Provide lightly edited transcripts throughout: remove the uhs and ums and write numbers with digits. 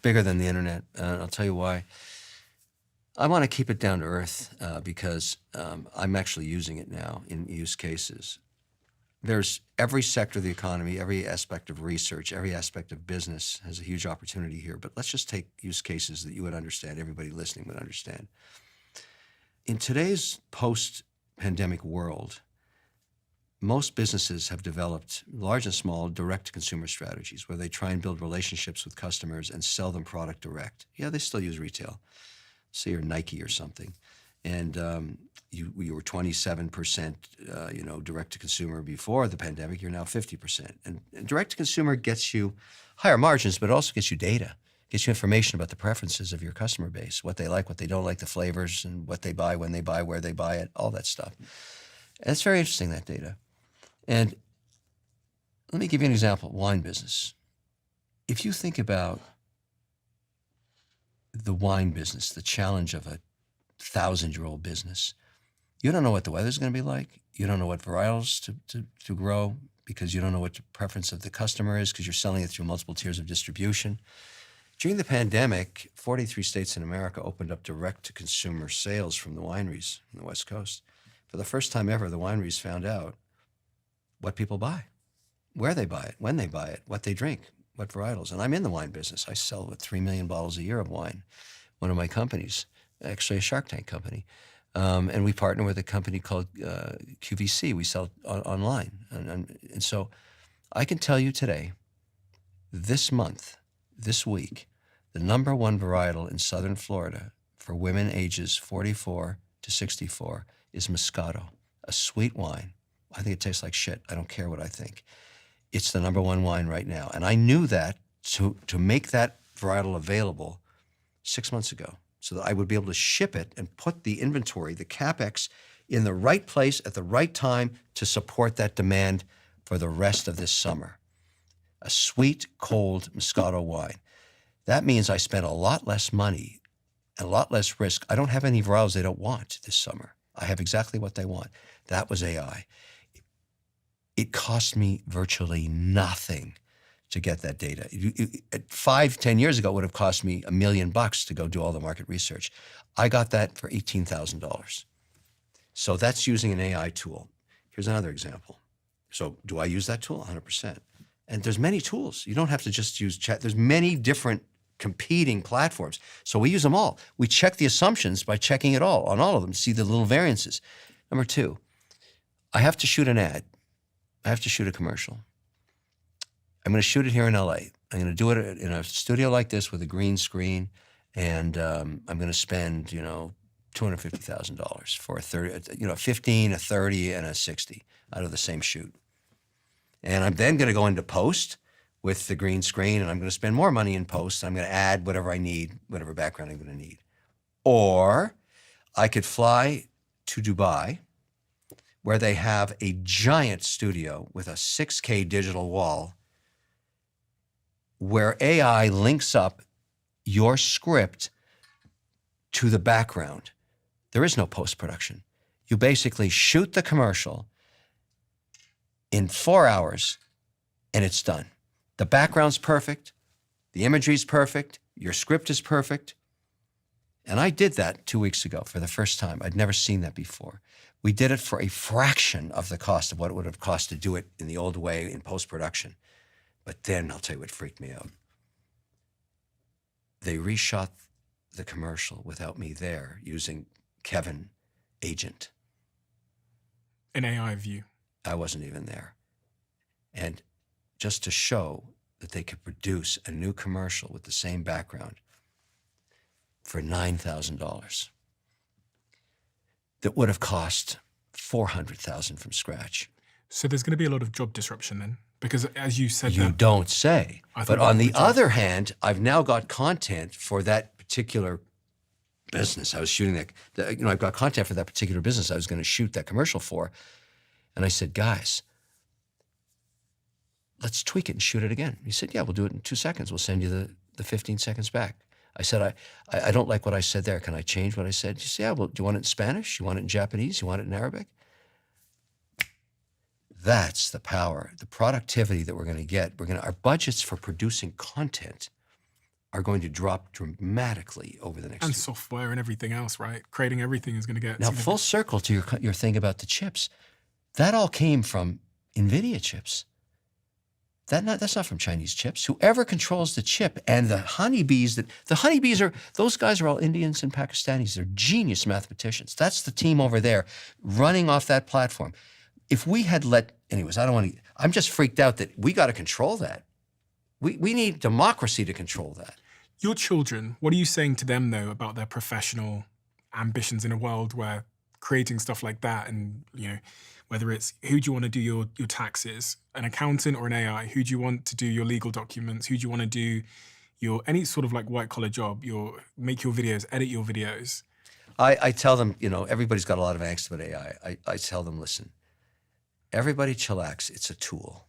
bigger than the internet. I'll tell you why. I want to keep it down to earth because I'm actually using it now in use cases. There's every sector of the economy, every aspect of research, every aspect of business has a huge opportunity here. But let's just take use cases that you would understand, everybody listening would understand. In today's post-pandemic world, most businesses have developed, large and small, direct-to-consumer strategies where they try and build relationships with customers and sell them product direct. Yeah, they still use retail. Say you're Nike or something, and you were 27%, direct-to-consumer before the pandemic. You're now 50%. And direct-to-consumer gets you higher margins, but it also gets you data, gets you information about the preferences of your customer base, what they like, what they don't like, the flavors, and what they buy, when they buy, where they buy it, all that stuff. And it's very interesting, that data. And let me give you an example, wine business. If you think about the wine business, the challenge of a 1,000-year-old business, you don't know what the weather's going to be like. You don't know what varietals to grow because you don't know what the preference of the customer is because you're selling it through multiple tiers of distribution. During the pandemic, 43 states in America opened up direct-to-consumer sales from the wineries on the West Coast. For the first time ever, the wineries found out what people buy, where they buy it, when they buy it, what they drink, what varietals. And I'm in the wine business. I sell 3 million bottles a year of wine. One of my companies, actually a Shark Tank company. And we partner with a company called QVC. We sell online. And so I can tell you today, this month, this week, the #1 varietal in Southern Florida for women ages 44 to 64 is Moscato, a sweet wine. I think it tastes like shit. I don't care what I think. It's the #1 wine right now. And I knew that to make that varietal available 6 months ago so that I would be able to ship it and put the inventory, the CapEx, in the right place at the right time to support that demand for the rest of this summer. A sweet, cold Moscato wine. That means I spent a lot less money and a lot less risk. I don't have any varietals they don't want this summer. I have exactly what they want. That was AI. It cost me virtually nothing to get that data. 5-10 years ago, it would have cost me $1 million to go do all the market research. I got that for $18,000. So that's using an AI tool. Here's another example. So do I use that tool? 100%. And there's many tools. You don't have to just use chat. There's many different competing platforms. So we use them all. We check the assumptions by checking it all on all of them, see the little variances. Number 2, I have to shoot an ad. I have to shoot a commercial. I'm going to shoot it here in LA. I'm going to do it in a studio like this with a green screen, and I'm going to spend, $250,000 for a 15, a 30, and a 60 out of the same shoot. And I'm then going to go into post with the green screen, and I'm going to spend more money in post. I'm going to add whatever I need, whatever background I'm going to need. Or I could fly to Dubai, where they have a giant studio with a 6K digital wall where AI links up your script to the background. There is no post-production. You basically shoot the commercial in 4 hours and it's done. The background's perfect, the imagery's perfect, your script is perfect. And I did that 2 weeks ago for the first time. I'd never seen that before. We did it for a fraction of the cost of what it would have cost to do it in the old way in post-production. But then I'll tell you what freaked me out. They reshot the commercial without me there using Kevin Agent. An AI view. I wasn't even there. And just to show that they could produce a new commercial with the same background for $9,000 that would have cost $400,000 from scratch. So there's going to be a lot of job disruption then? Because as you said You that, don't say. But on the other hand, I've now got content for that particular business. I was shooting that, I've got content for that particular business I was going to shoot that commercial for. And I said, guys, let's tweak it and shoot it again. He said, yeah, we'll do it in 2 seconds. We'll send you the 15 seconds back. I said, I don't like what I said there. Can I change what I said? He said, yeah, well, do you want it in Spanish? You want it in Japanese? You want it in Arabic? That's the power, the productivity that we're going to get. Our budgets for producing content are going to drop dramatically over the next And year. software and everything else, right? Creating everything is going to get Now, full circle to your thing about the chips, that all came from NVIDIA chips. That's not from Chinese chips. Whoever controls the chip and the honeybees those guys are all Indians and Pakistanis. They're genius mathematicians. That's the team over there running off that platform. If we had anyways, I'm just freaked out that we got to control that. We need democracy to control that. Your children, what are you saying to them, though, about their professional ambitions in a world where creating stuff like that and, whether it's who do you want to do your taxes, an accountant or an AI, who do you want to do your legal documents, who do you want to do any sort of like white collar job, make your videos, edit your videos? I tell them, everybody's got a lot of angst about AI. I tell them, listen, everybody chillax, it's a tool.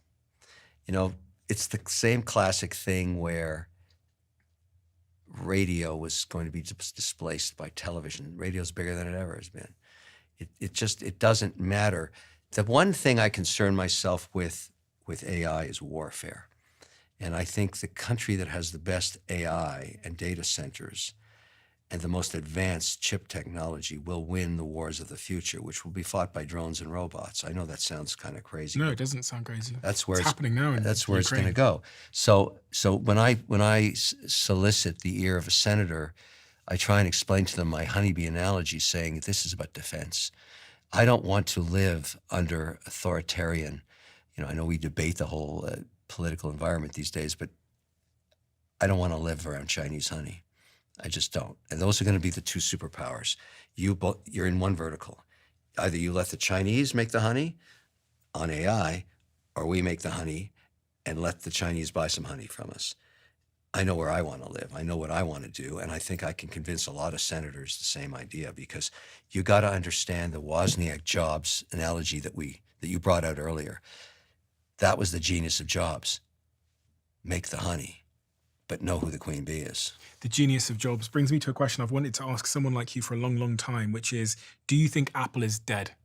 It's the same classic thing where radio was going to be displaced by television. Radio's bigger than it ever has been. It doesn't matter. The one thing I concern myself with AI is warfare. And I think the country that has the best AI and data centers and the most advanced chip technology will win the wars of the future, which will be fought by drones and robots. I know that sounds kind of crazy. No, it doesn't sound crazy. That's where it's happening now. That's where it's going to go. So when I solicit the ear of a senator, I try and explain to them my honeybee analogy, saying this is about defense. I don't want to live under authoritarian. I know we debate the whole political environment these days, but I don't want to live around Chinese honey. I just don't. And those are going to be the two superpowers. You're in one vertical. Either you let the Chinese make the honey on AI, or we make the honey and let the Chinese buy some honey from us. I know where I want to live. I know what I want to do. And I think I can convince a lot of senators the same idea, because you got to understand the Wozniak Jobs analogy that you brought out earlier. That was the genius of Jobs. Make the honey, but know who the queen bee is. The genius of Jobs brings me to a question I've wanted to ask someone like you for a long, long time, which is, do you think Apple is dead?